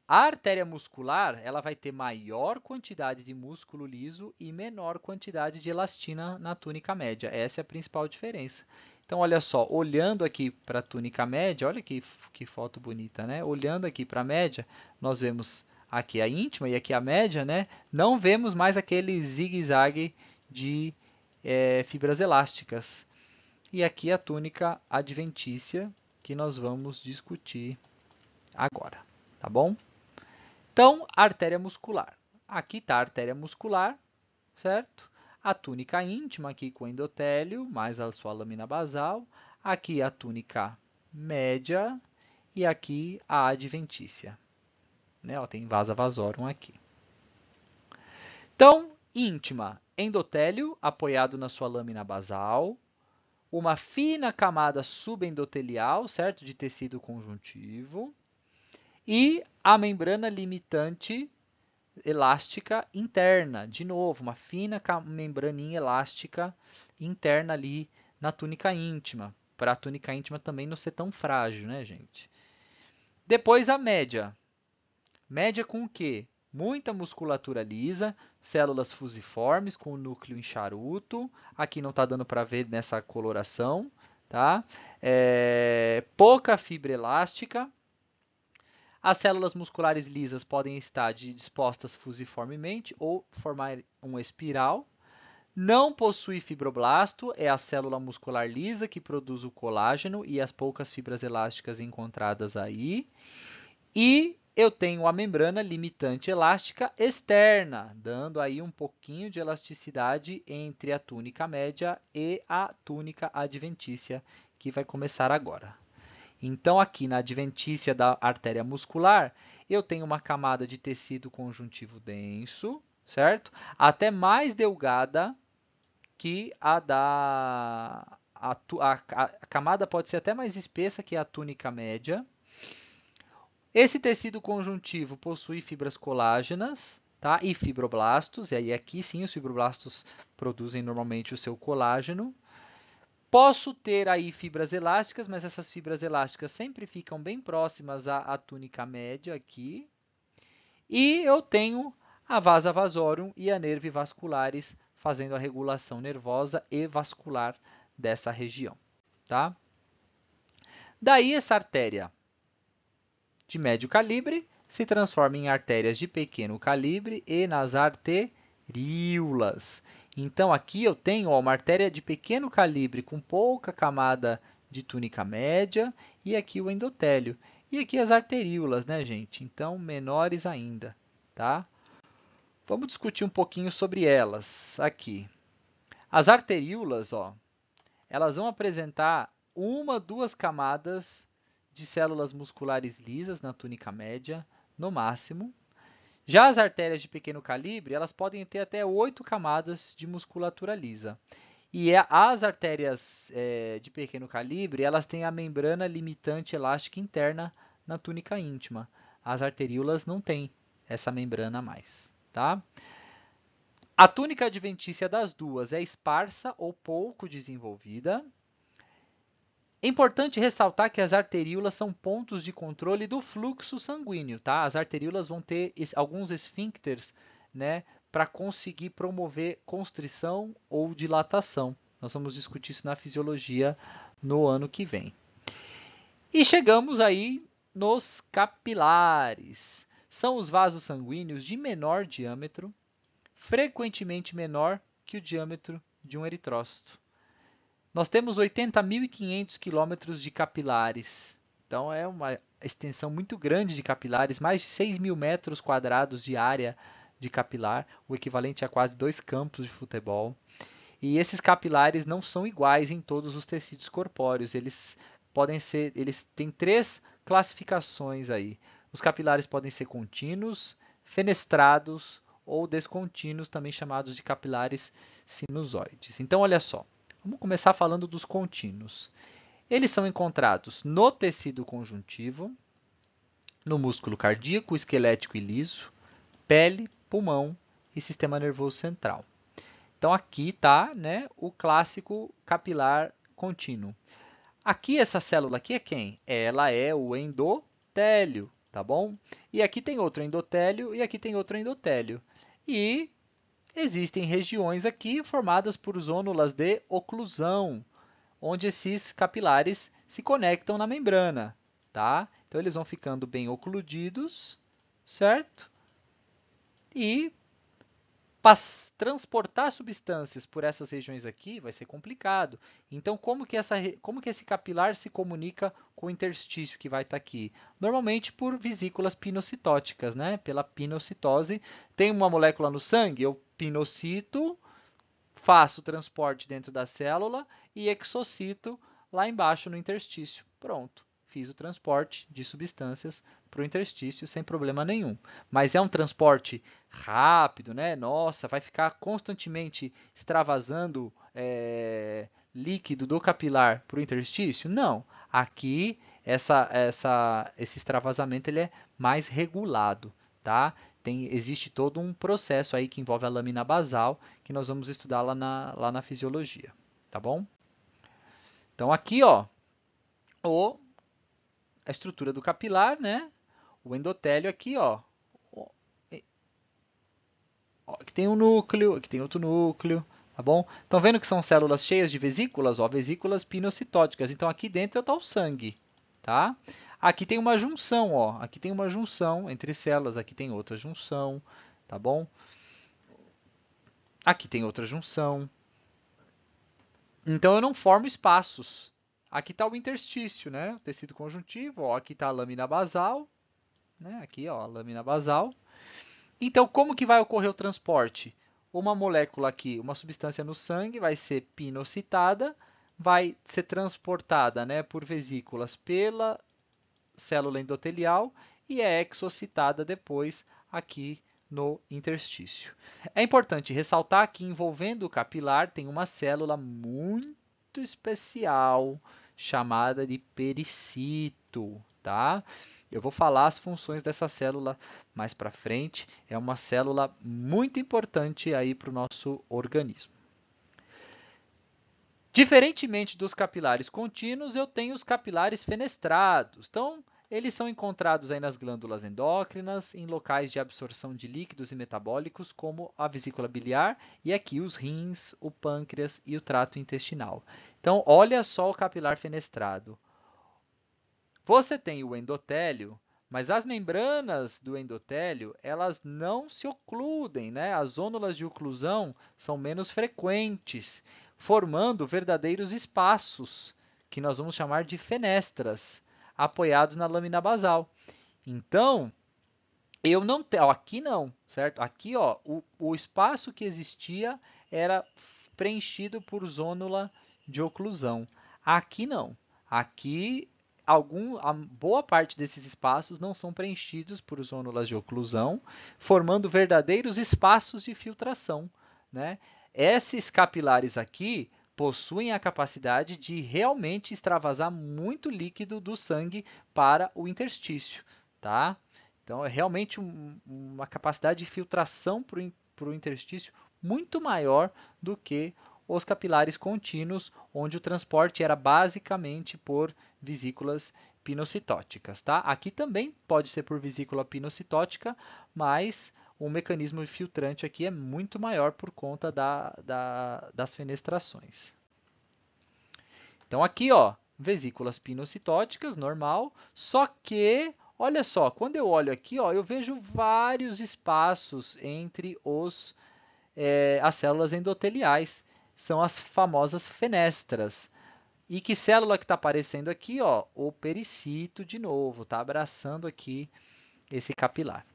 S1: A artéria muscular, ela vai ter maior quantidade de músculo liso e menor quantidade de elastina na túnica média. Essa é a principal diferença. Então, olha só, olhando aqui para a túnica média, olha que foto bonita, né? Olhando aqui para a média, nós vemos aqui a íntima e aqui a média, né? Não vemos mais aquele zigue-zague de fibras elásticas. E aqui a túnica adventícia, que nós vamos discutir agora, tá bom? Então, artéria muscular. Aqui está a artéria muscular, certo? A túnica íntima aqui com endotélio, mais a sua lâmina basal. Aqui a túnica média e aqui a adventícia. Né? Ó, tem vasa vasorum aqui. Então, íntima, endotélio apoiado na sua lâmina basal, uma fina camada subendotelial, certo? De tecido conjuntivo, e a membrana limitante elástica interna, de novo, uma fina membraninha elástica interna ali na túnica íntima, para a túnica íntima também não ser tão frágil, né, gente? Depois a média. Média com o quê? Muita musculatura lisa, células fusiformes com o núcleo em charuto. Aqui não está dando para ver nessa coloração, tá? Pouca fibra elástica. As células musculares lisas podem estar dispostas fusiformemente ou formar uma espiral. Não possui fibroblasto, é a célula muscular lisa que produz o colágeno e as poucas fibras elásticas encontradas aí. E eu tenho a membrana limitante elástica externa, dando aí um pouquinho de elasticidade entre a túnica média e a túnica adventícia, que vai começar agora. Então, aqui na adventícia da artéria muscular, eu tenho uma camada de tecido conjuntivo denso, certo? Até mais delgada que a da... A camada pode ser até mais espessa que a túnica média. Esse tecido conjuntivo possui fibras colágenas, tá? E fibroblastos, e aí aqui sim os fibroblastos produzem normalmente o seu colágeno. Posso ter aí fibras elásticas, mas essas fibras elásticas sempre ficam bem próximas à túnica média aqui. E eu tenho a vasa vasorum e a nervi vasculares fazendo a regulação nervosa e vascular dessa região, tá? Daí essa artéria de médio calibre se transforma em artérias de pequeno calibre e nas arteríolas. Então, aqui eu tenho uma artéria de pequeno calibre com pouca camada de túnica média e aqui o endotélio. E aqui as arteríolas, né, gente? Então, menores ainda, tá? Vamos discutir um pouquinho sobre elas aqui. As arteríolas, ó, elas vão apresentar uma, duas camadas de células musculares lisas na túnica média, no máximo. Já as artérias de pequeno calibre, elas podem ter até 8 camadas de musculatura lisa. E as artérias de pequeno calibre, elas têm a membrana limitante elástica interna na túnica íntima. As arteríolas não têm essa membrana a mais, tá? A túnica adventícia das duas é esparsa ou pouco desenvolvida. É importante ressaltar que as arteríolas são pontos de controle do fluxo sanguíneo, tá? As arteríolas vão ter alguns esfíncteres, né, para conseguir promover constrição ou dilatação. Nós vamos discutir isso na fisiologia no ano que vem. E chegamos aí nos capilares. São os vasos sanguíneos de menor diâmetro, frequentemente menor que o diâmetro de um eritrócito. Nós temos 80.500 quilômetros de capilares. Então, é uma extensão muito grande de capilares, mais de 6.000 metros quadrados de área de capilar, o equivalente a quase 2 campos de futebol. E esses capilares não são iguais em todos os tecidos corpóreos. Eles têm 3 classificações aí. Os capilares podem ser contínuos, fenestrados ou descontínuos, também chamados de capilares sinusoides. Então, olha só. Vamos começar falando dos contínuos. Eles são encontrados no tecido conjuntivo, no músculo cardíaco, esquelético e liso, pele, pulmão e sistema nervoso central. Então, aqui está, né, o clássico capilar contínuo. Aqui, essa célula aqui é quem? Ela é o endotélio, tá bom? E aqui tem outro endotélio e aqui tem outro endotélio. E existem regiões aqui formadas por zônulas de oclusão, onde esses capilares se conectam na membrana, tá? Então, eles vão ficando bem ocludidos, certo? E transportar substâncias por essas regiões aqui vai ser complicado. Então, como que esse capilar se comunica com o interstício que vai estar aqui? Normalmente por vesículas pinocitóticas, né? Pela pinocitose. Tem uma molécula no sangue, eu pinocito, faço o transporte dentro da célula e exocito lá embaixo no interstício. Pronto, fiz o transporte de substâncias para o interstício sem problema nenhum. Mas é um transporte rápido, né? Nossa, vai ficar constantemente extravasando líquido do capilar para o interstício? Não. Aqui, esse extravasamento ele é mais regulado, tá? Existe todo um processo aí que envolve a lâmina basal, que nós vamos estudar lá na fisiologia, tá bom? Então, aqui, ó, a estrutura do capilar, né? O endotélio aqui, ó. Aqui tem um núcleo, aqui tem outro núcleo, tá bom? Estão vendo que são células cheias de vesículas? Ó, vesículas pinocitóticas. Então, aqui dentro está o sangue, tá? Aqui tem uma junção, ó. Aqui tem uma junção entre células, aqui tem outra junção, tá bom? Aqui tem outra junção. Então, eu não formo espaços. Aqui está o interstício, né? O tecido conjuntivo, ó. Aqui está a lâmina basal, né? Aqui, ó, a lâmina basal. Então, como que vai ocorrer o transporte? Uma molécula aqui, uma substância no sangue, vai ser pinocitada, vai ser transportada, né, por vesículas pela célula endotelial e é exocitada depois aqui no interstício. É importante ressaltar que envolvendo o capilar tem uma célula muito especial chamada de pericito, tá? Eu vou falar as funções dessa célula mais para frente. É uma célula muito importante aí para o nosso organismo. Diferentemente dos capilares contínuos, eu tenho os capilares fenestrados. Então, eles são encontrados aí nas glândulas endócrinas, em locais de absorção de líquidos e metabólicos, como a vesícula biliar e aqui os rins, o pâncreas e o trato intestinal. Então, olha só o capilar fenestrado. Você tem o endotélio, mas as membranas do endotélio, elas não se ocludem, né? As zônulas de oclusão são menos frequentes, formando verdadeiros espaços, que nós vamos chamar de fenestras, apoiados na lâmina basal. Então, eu não tenho, aqui não, certo? Aqui, ó, o espaço que existia era preenchido por zônula de oclusão. Aqui não. Aqui a boa parte desses espaços não são preenchidos por zônulas de oclusão, formando verdadeiros espaços de filtração, né? Esses capilares aqui possuem a capacidade de realmente extravasar muito líquido do sangue para o interstício, tá? Então, é realmente uma capacidade de filtração para o interstício muito maior do que os capilares contínuos, onde o transporte era basicamente por vesículas pinocitóticas. Tá? Aqui também pode ser por vesícula pinocitótica, mas o mecanismo filtrante aqui é muito maior por conta das fenestrações. Então, aqui, ó, vesículas pinocitóticas, normal, só que, olha só, quando eu olho aqui, ó, eu vejo vários espaços entre as células endoteliais. São as famosas fenestras. E que célula que está aparecendo aqui? Ó, o pericito de novo, está abraçando aqui esse capilar.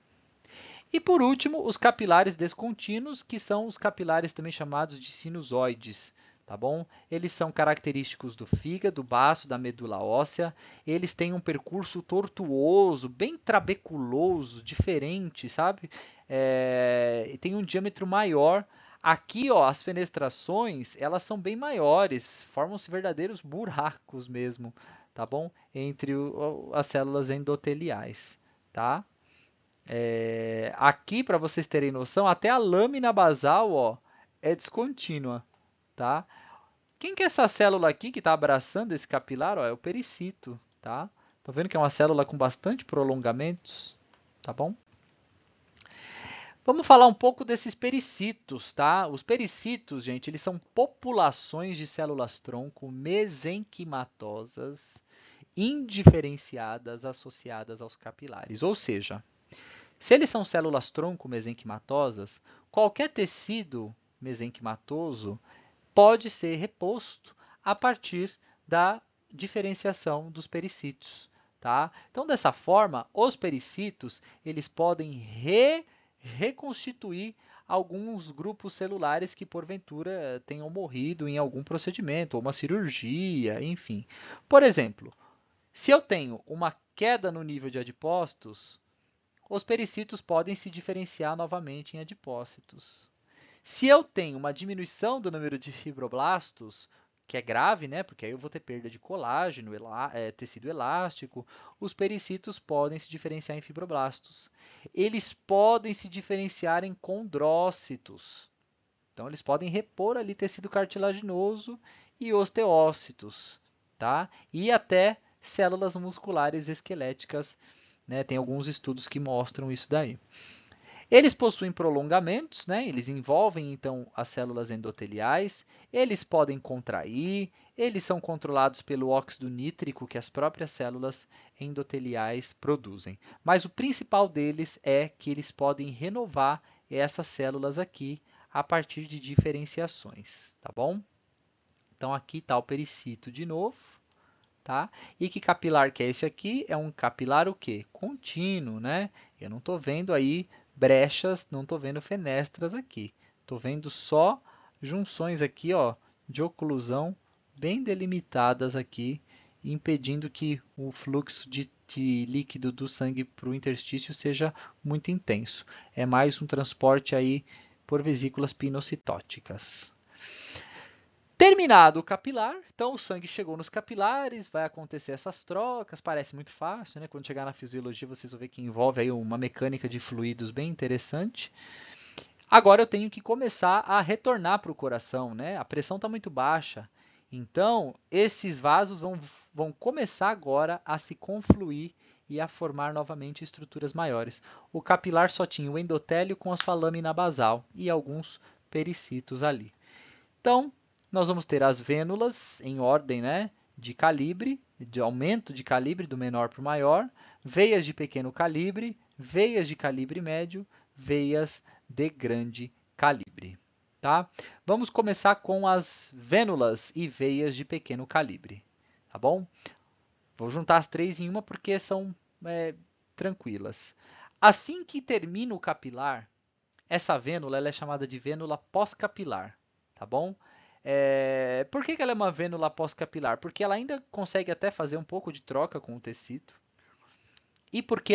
S1: E por último, os capilares descontínuos, que são os capilares também chamados de sinusoides, tá bom? Eles são característicos do fígado, do baço, da medula óssea. Eles têm um percurso tortuoso, bem trabeculoso, diferente, sabe? E tem um diâmetro maior. Aqui, ó, as fenestrações, elas são bem maiores, formam-se verdadeiros buracos mesmo, tá bom? Entre as células endoteliais, tá? Aqui, para vocês terem noção, até a lâmina basal, ó, é descontínua, tá? Quem que é essa célula aqui que está abraçando esse capilar? Ó, é o pericito, tá? Tá vendo que é uma célula com bastante prolongamentos, tá bom? Vamos falar um pouco desses pericitos, tá? Os pericitos, gente, eles são populações de células-tronco mesenquimatosas, indiferenciadas, associadas aos capilares. Ou seja, se eles são células-tronco mesenquimatosas, qualquer tecido mesenquimatoso pode ser reposto a partir da diferenciação dos pericitos, tá? Então, dessa forma, os pericitos eles podem reconstituir alguns grupos celulares que porventura tenham morrido em algum procedimento, ou uma cirurgia, enfim. Por exemplo, se eu tenho uma queda no nível de adipócitos, os pericitos podem se diferenciar novamente em adipócitos. Se eu tenho uma diminuição do número de fibroblastos, que é grave, né? Porque aí eu vou ter perda de colágeno, tecido elástico, os pericitos podem se diferenciar em fibroblastos. Eles podem se diferenciar em condrócitos. Então, eles podem repor ali tecido cartilaginoso e osteócitos, tá? E até células musculares esqueléticas, né? Tem alguns estudos que mostram isso daí. Eles possuem prolongamentos, né? Eles envolvem então as células endoteliais, eles podem contrair, eles são controlados pelo óxido nítrico que as próprias células endoteliais produzem. Mas o principal deles é que eles podem renovar essas células aqui a partir de diferenciações, tá bom? Então aqui está o pericito de novo, tá? E que capilar que é esse aqui? É um capilar o quê? Contínuo, né? Eu não estou vendo aí brechas, não estou vendo fenestras aqui. Estou vendo só junções aqui, ó, de oclusão bem delimitadas aqui, impedindo que o fluxo de líquido do sangue para o interstício seja muito intenso. É mais um transporte aí por vesículas pinocitóticas. Terminado o capilar, então o sangue chegou nos capilares, vai acontecer essas trocas, parece muito fácil, né? Quando chegar na fisiologia vocês vão ver que envolve aí uma mecânica de fluidos bem interessante. Agora eu tenho que começar a retornar para o coração, né? A pressão está muito baixa, então esses vasos vão começar agora a se confluir e a formar novamente estruturas maiores. O capilar só tinha o endotélio com a sua lâmina basal e alguns pericitos ali. Então, nós vamos ter as vênulas em ordem, né, de calibre, de aumento de calibre do menor para o maior, veias de pequeno calibre, veias de calibre médio, veias de grande calibre. Tá? Vamos começar com as vênulas e veias de pequeno calibre. Tá bom? Vou juntar as três em uma porque são tranquilas. Assim que termina o capilar, essa vênula ela é chamada de vênula pós-capilar, tá bom? Por que ela é uma vênula pós-capilar? Porque ela ainda consegue até fazer um pouco de troca com o tecido e porque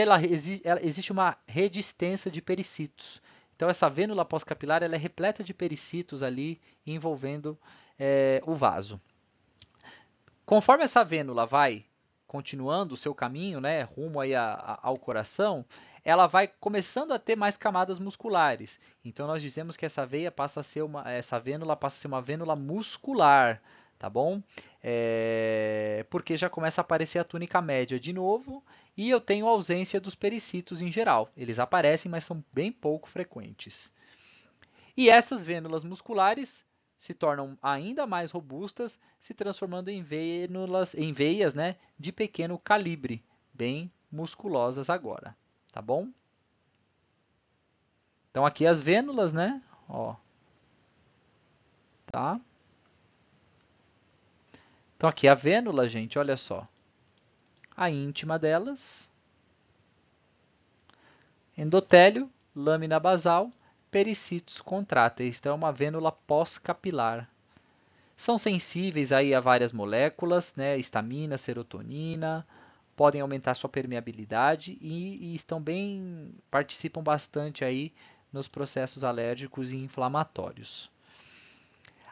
S1: existe uma rede extensa de pericitos. Então, essa vênula pós-capilar ela é repleta de pericitos ali envolvendo o vaso. Conforme essa vênula vai continuando o seu caminho, né, rumo aí ao coração, ela vai começando a ter mais camadas musculares. Então nós dizemos que essa vênula passa a ser uma vênula muscular, tá bom? Porque já começa a aparecer a túnica média de novo e eu tenho ausência dos pericitos em geral. Eles aparecem, mas são bem pouco frequentes. E essas vênulas musculares se tornam ainda mais robustas, se transformando em veias, né, de pequeno calibre, bem musculosas agora, tá bom? Então aqui as vênulas, né? Ó, tá? Então aqui a vênula, gente, olha só. A íntima delas, endotélio, lâmina basal, pericitos contráteis. Então é uma vênula pós-capilar. São sensíveis aí a várias moléculas, né? Histamina, serotonina, podem aumentar sua permeabilidade e participam bastante aí nos processos alérgicos e inflamatórios.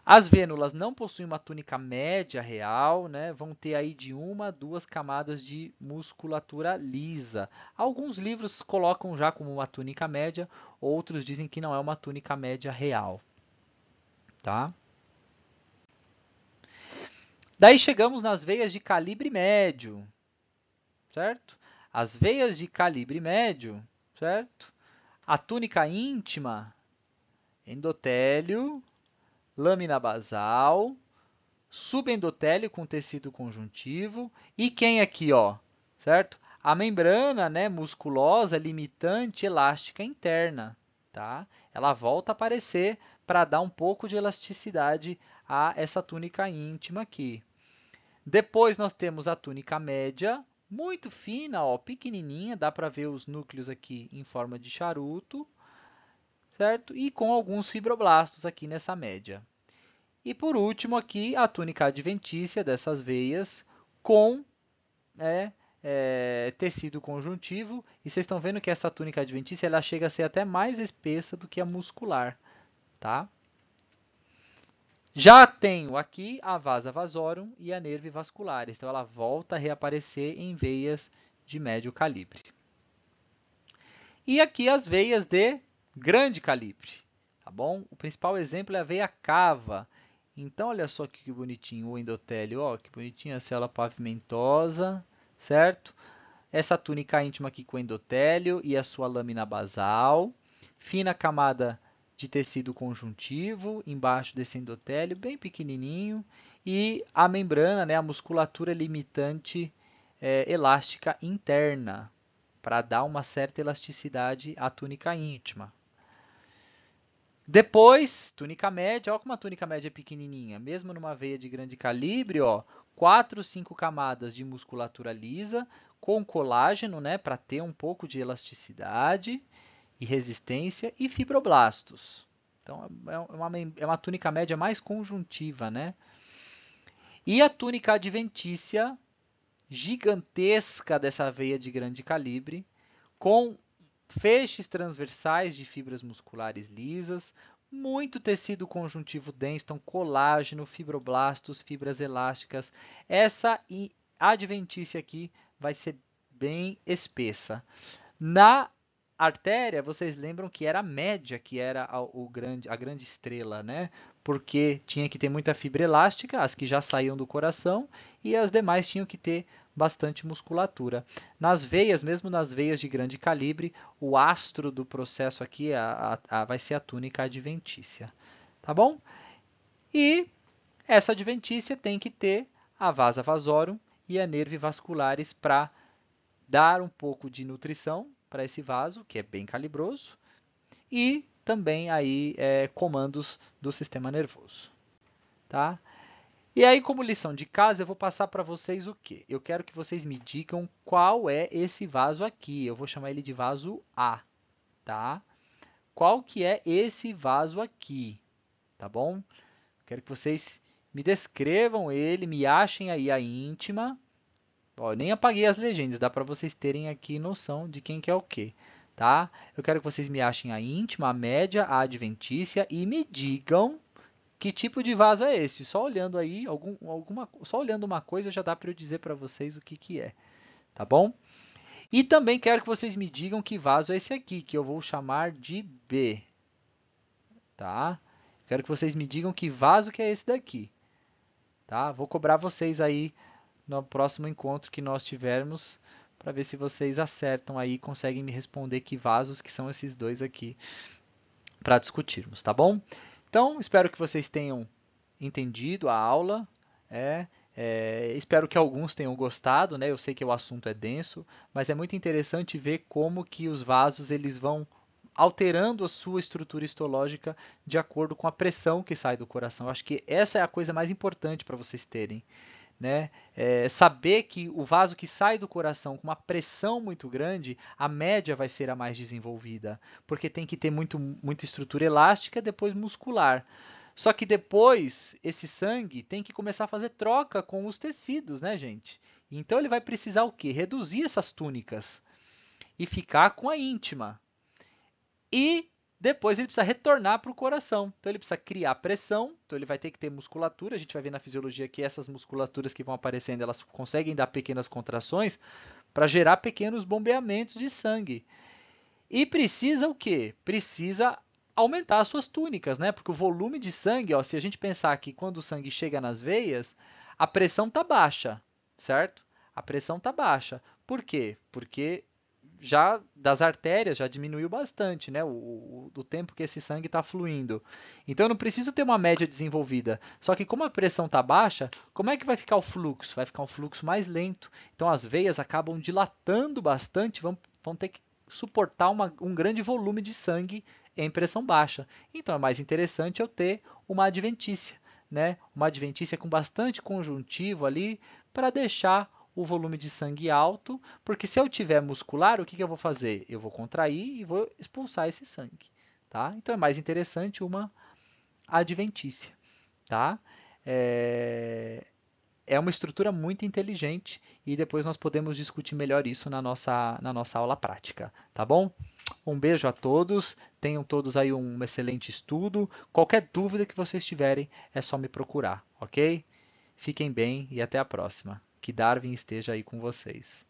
S1: As vênulas não possuem uma túnica média real, né? Vão ter aí de 1 a 2 camadas de musculatura lisa. Alguns livros colocam já como uma túnica média, outros dizem que não é uma túnica média real, tá? Daí chegamos nas veias de calibre médio, certo? As veias de calibre médio, certo? A túnica íntima, endotélio, lâmina basal, subendotélio com tecido conjuntivo e quem aqui, ó, certo? A membrana, né, musculosa, limitante, elástica interna, tá? Ela volta a aparecer para dar um pouco de elasticidade a essa túnica íntima aqui. Depois nós temos a túnica média, muito fina, ó, pequenininha, dá para ver os núcleos aqui em forma de charuto, certo? E com alguns fibroblastos aqui nessa média. E por último aqui, a túnica adventícia dessas veias com tecido conjuntivo. E vocês estão vendo que essa túnica adventícia ela chega a ser até mais espessa do que a muscular, tá? Já tenho aqui a vasa vasorum e a nerve vascularis, então ela volta a reaparecer em veias de médio calibre. E aqui as veias de grande calibre, tá bom? O principal exemplo é a veia cava. Então, olha só que bonitinho o endotélio, ó, que bonitinha a célula pavimentosa, certo? Essa túnica íntima aqui com endotélio e a sua lâmina basal, fina camada de tecido conjuntivo embaixo desse endotélio, bem pequenininho, e a membrana, né, a musculatura limitante elástica interna, para dar uma certa elasticidade à túnica íntima. Depois, túnica média, olha como a túnica média é pequenininha, mesmo numa veia de grande calibre, ó, 4, 5 camadas de musculatura lisa com colágeno, né, para ter um pouco de elasticidade e resistência, e fibroblastos. Então, é uma túnica média mais conjuntiva, né? E a túnica adventícia, gigantesca dessa veia de grande calibre, com feixes transversais de fibras musculares lisas, muito tecido conjuntivo denso, então colágeno, fibroblastos, fibras elásticas. Essa adventícia aqui vai ser bem espessa. Na artéria, vocês lembram que era a média, que era a grande estrela, né? Porque tinha que ter muita fibra elástica, as que já saíam do coração, e as demais tinham que ter bastante musculatura. Nas veias, mesmo nas veias de grande calibre, o astro do processo aqui vai ser a túnica adventícia, tá bom? E essa adventícia tem que ter a vasa vasorum e a nerve vascularis para dar um pouco de nutrição para esse vaso, que é bem calibroso, e também aí comandos do sistema nervoso, tá? E aí, como lição de casa, eu vou passar para vocês o quê? Eu quero que vocês me digam qual é esse vaso aqui. Eu vou chamar ele de vaso A, tá? Qual que é esse vaso aqui, tá bom? Quero que vocês me descrevam ele, me achem aí a íntima. Ó, eu nem apaguei as legendas, dá para vocês terem aqui noção de quem que é o quê, tá? Eu quero que vocês me achem a íntima, a média, a adventícia e me digam que tipo de vaso é esse. Só olhando aí, só olhando uma coisa já dá para eu dizer para vocês o que que é, tá bom? E também quero que vocês me digam que vaso é esse aqui, que eu vou chamar de B, tá? Quero que vocês me digam que vaso que é esse daqui, tá? Vou cobrar vocês aí no próximo encontro que nós tivermos, para ver se vocês acertam aí e conseguem me responder que vasos que são esses dois aqui para discutirmos, tá bom? Então, espero que vocês tenham entendido a aula. Espero que alguns tenham gostado, né? Eu sei que o assunto é denso, mas é muito interessante ver como que os vasos eles vão alterando a sua estrutura histológica de acordo com a pressão que sai do coração. Eu acho que essa é a coisa mais importante para vocês terem, né? Saber que o vaso que sai do coração com uma pressão muito grande, a média vai ser a mais desenvolvida, porque tem que ter muita estrutura elástica, depois muscular. Só que depois, esse sangue tem que começar a fazer troca com os tecidos, né, gente? Então ele vai precisar o quê? Reduzir essas túnicas e ficar com a íntima. E depois ele precisa retornar para o coração. Então ele precisa criar pressão, então ele vai ter que ter musculatura. A gente vai ver na fisiologia que essas musculaturas que vão aparecendo, elas conseguem dar pequenas contrações para gerar pequenos bombeamentos de sangue. E precisa o quê? Precisa aumentar as suas túnicas, né? Porque o volume de sangue, ó, se a gente pensar que quando o sangue chega nas veias, a pressão está baixa, certo? A pressão está baixa. Por quê? Porque já das artérias já diminuiu bastante, né? O tempo que esse sangue está fluindo. Então eu não preciso ter uma média desenvolvida. Só que como a pressão está baixa, como é que vai ficar o fluxo? Vai ficar um fluxo mais lento. Então as veias acabam dilatando bastante, vão ter que suportar um grande volume de sangue em pressão baixa. Então é mais interessante eu ter uma adventícia, né? Uma adventícia com bastante conjuntivo ali para deixar o volume de sangue alto, porque se eu tiver muscular, o que eu vou fazer? Eu vou contrair e vou expulsar esse sangue, tá? Então é mais interessante uma adventícia, tá? É, é uma estrutura muito inteligente e depois nós podemos discutir melhor isso na nossa aula prática, tá bom? Um beijo a todos, tenham todos aí um excelente estudo. Qualquer dúvida que vocês tiverem, é só me procurar, ok? Fiquem bem e até a próxima. Que Darwin esteja aí com vocês.